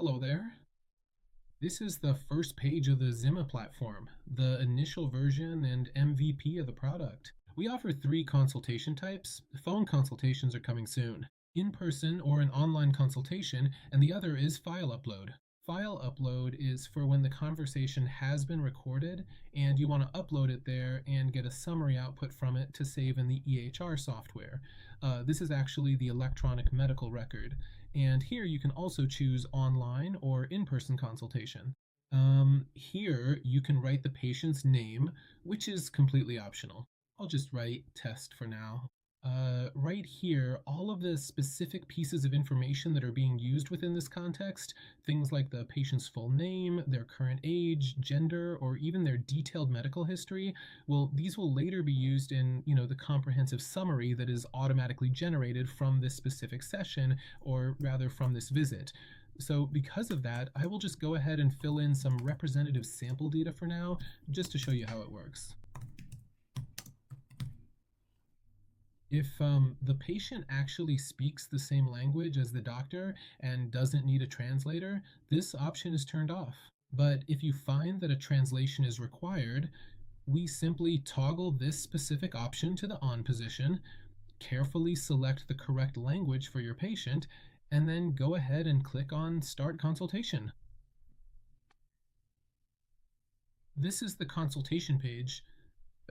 Hello there. This is the first page of the Zimma platform, the initial version and MVP of the product. We offer 3 consultation types. Phone consultations are coming soon. In-person or an online consultation, and the other is file upload. File upload is for when the conversation has been recorded and you want to upload it there and get a summary output from it to save in the EHR software. This is actually the electronic medical record. And here you can also choose online or in-person consultation. Here you can write the patient's name, which is completely optional. I'll just write test for now. Right here, all of the specific pieces of information that are being used within this context, things like the patient's full name, their current age, gender, or even their detailed medical history, well, these will later be used in, the comprehensive summary that is automatically generated from this specific session, or rather from this visit. So because of that, I will just go ahead and fill in some representative sample data for now, just to show you how it works. If the patient actually speaks the same language as the doctor and doesn't need a translator, this option is turned off. But if you find that a translation is required, we simply toggle this specific option to the on position, carefully select the correct language for your patient, and then go ahead and click on Start Consultation. This is the consultation page.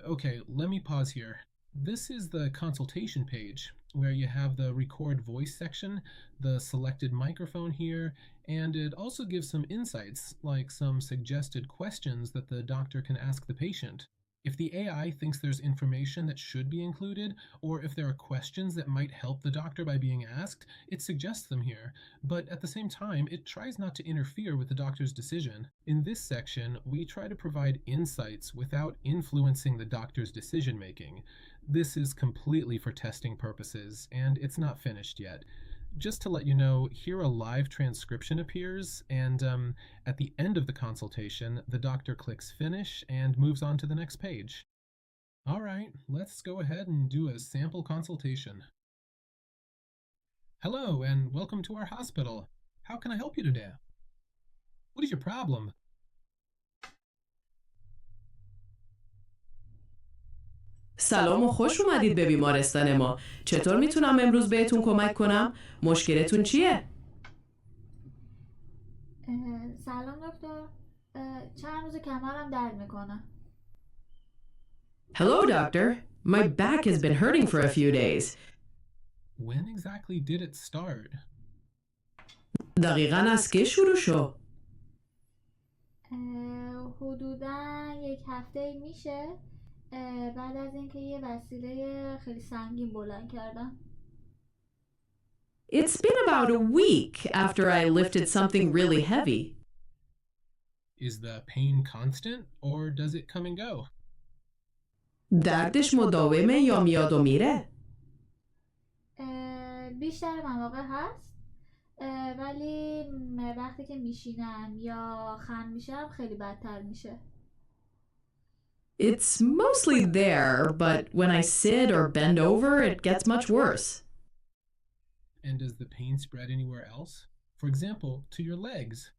Okay, let me pause here. This is the consultation page where you have the record voice section, the selected microphone here, and it also gives some insights, like some suggested questions that the doctor can ask the patient. If the AI thinks there's information that should be included, or if there are questions that might help the doctor by being asked, it suggests them here, but at the same time, it tries not to interfere with the doctor's decision. In this section, we try to provide insights without influencing the doctor's decision making. This is completely for testing purposes, and it's not finished yet. Just to let you know, here a live transcription appears, and at the end of the consultation, the doctor clicks finish and moves on to the next page. All right, let's go ahead and do a sample consultation. Hello, and welcome to our hospital. How can I help you today? What is your problem? سلام و خوش اومدید به بیمارستان ما. چطور میتونم امروز بهتون کمک کنم؟ مشکلتون چیه؟ سلام دکتر. چند روز کمرم درد میکنه. Hello, doctor. My back has been hurting for a few days. When exactly did it start? دقیقاً از کی شروع شد؟ حدوداً 1 هفته میشه. بعد از اینکه یه وسیله خیلی سنگین بلند کردم. It's been about a week after I lifted something really heavy. Is the pain constant, or does it come and go? دردش مداومه یا میاد و میره؟ بیشتر مواقع هست. ولی وقتی که میشینم یا خم میشم خیلی بدتر میشه. It's mostly there, but when I sit or bend over, it gets much worse. And does the pain spread anywhere else? For example, to your legs?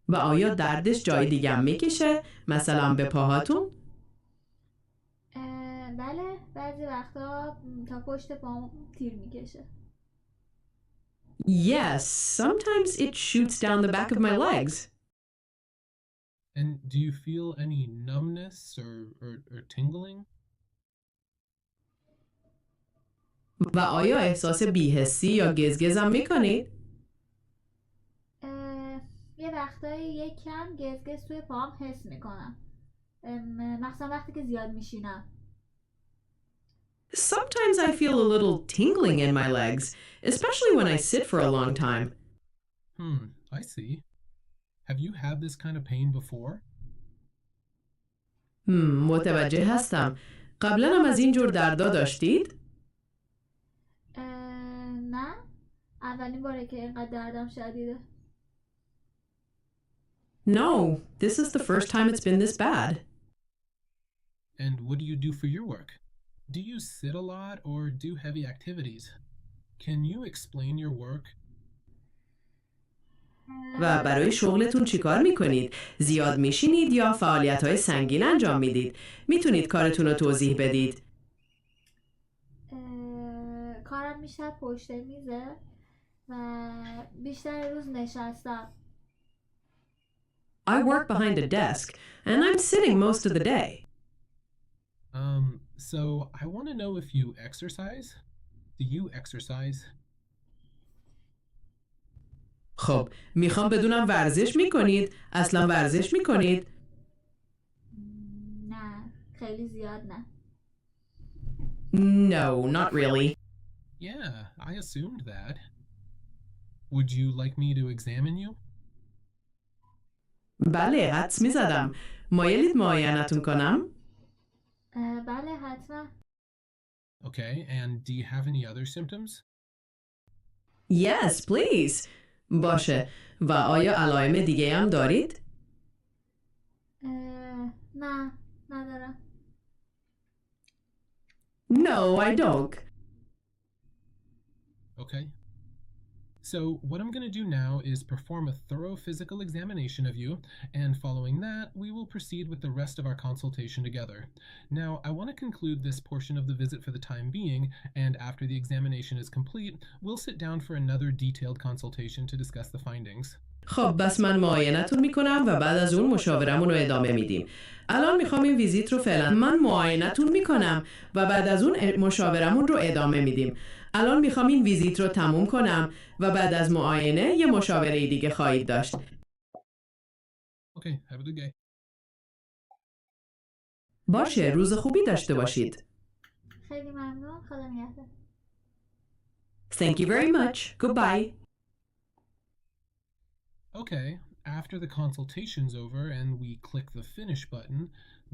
و آیا دردش جای دیگه هم میکشه؟ مثلا به پاهاتون؟ بله، بعضی وقتا تا پشت پام تیر میکشه. Yes, sometimes it shoots down the back of my legs. And do you feel any numbness or tingling? و آیا احساس بی‌حسی یا گزگزم میکنید؟ یه وقتایی یک کم گزگز توی پام حس میکنم. مخصوصا وقتی که زیاد میشینم. Sometimes I feel a little tingling in my legs, especially when I sit for a long time. I see. Have you had this kind of pain before? متوجه هستم. قبلا هم از این جور دردا داشتید؟ نه. اولین باره که اینقدر دردم شدیده. No, this is the first time it's been this bad. And what do you do for your work? Do you sit a lot or do heavy activities? Can you explain your work? و برای شغلتون چیکار میکنید؟ زیاد میشینید یا فعالیت‌های سنگین انجام میدید؟ میتونید کارتون رو توضیح بدید؟ کارم بیشتر پشت میزه و بیشتر روز نشستم. I work behind a desk and I'm sitting most of the day. So I want to know if you exercise. Do you exercise? خب میخوام بدونم ورزش میکنید؟ اصلا ورزش میکنید؟ نه، خیلی زیاد نه. No, not really. Yeah, I assumed that. Would you like me to examine you? بله، حدس میزدم. مایلید معاینتون کنم؟ بله حتما. Okay, and do you have any other symptoms? Yes, please. باشه. و آیا علائم دیگه هم دارید؟ نه، ندارم. No, I don't. Okay. So what I'm going to do now is perform a thorough physical examination of you, and following that, we will proceed with the rest of our consultation together. Now, I want to conclude this portion of the visit for the time being, and after the examination is complete, we'll sit down for another detailed consultation to discuss the findings. خب بس من معاینتون میکنم و بعد از اون مشاورمون رو ادامه میدیم. الان میخوام این ویزیت رو فعلا من معاینتون میکنم و بعد از اون مشاورمون رو ادامه میدیم. الان میخوام این ویزیت رو تموم کنم و بعد از معاینه یه مشاوره دیگه خواهید داشت. Okay, have a good day. باشه، روز خوبی داشته باشید. خیلی ممنون. خدا نگهدار. Thank you very much. Goodbye. Okay, after the consultation's over and we click the finish button,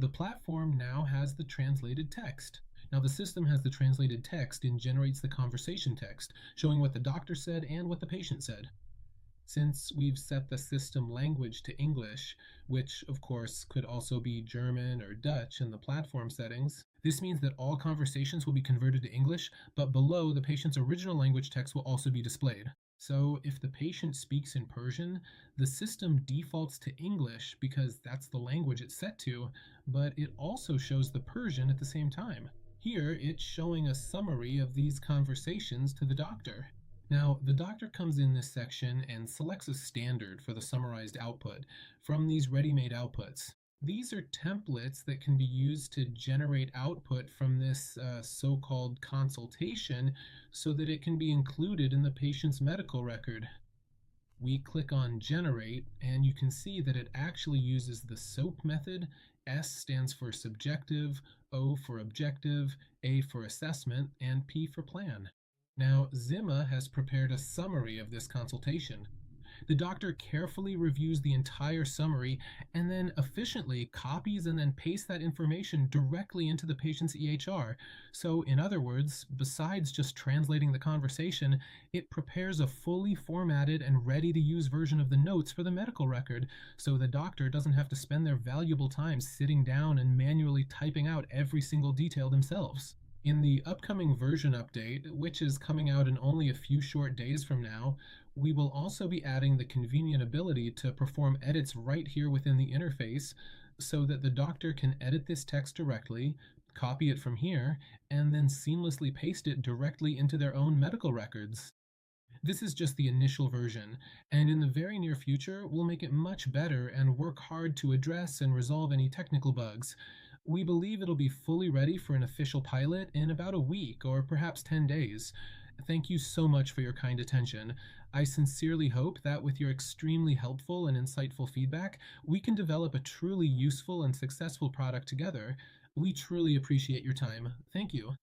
the platform now has the translated text. Now the system has the translated text and generates the conversation text, showing what the doctor said and what the patient said. Since we've set the system language to English, which of course could also be German or Dutch in the platform settings, this means that all conversations will be converted to English, but below the patient's original language text will also be displayed. So if the patient speaks in Persian, the system defaults to English because that's the language it's set to, but it also shows the Persian at the same time. Here, it's showing a summary of these conversations to the doctor. Now, the doctor comes in this section and selects a standard for the summarized output from these ready-made outputs. These are templates that can be used to generate output from this so-called consultation so that it can be included in the patient's medical record. We click on Generate, and you can see that it actually uses the SOAP method. S stands for subjective, O for objective, A for assessment, and P for plan. Now, Zimma has prepared a summary of this consultation. The doctor carefully reviews the entire summary and then efficiently copies and then pastes that information directly into the patient's EHR. So, in other words, besides just translating the conversation, it prepares a fully formatted and ready-to-use version of the notes for the medical record, so the doctor doesn't have to spend their valuable time sitting down and manually typing out every single detail themselves. In the upcoming version update, which is coming out in only a few short days from now, we will also be adding the convenient ability to perform edits right here within the interface so that the doctor can edit this text directly, copy it from here, and then seamlessly paste it directly into their own medical records. This is just the initial version, and in the very near future, we'll make it much better and work hard to address and resolve any technical bugs. We believe it'll be fully ready for an official pilot in about a week or perhaps 10 days. Thank you so much for your kind attention. I sincerely hope that with your extremely helpful and insightful feedback, we can develop a truly useful and successful product together. We truly appreciate your time. Thank you.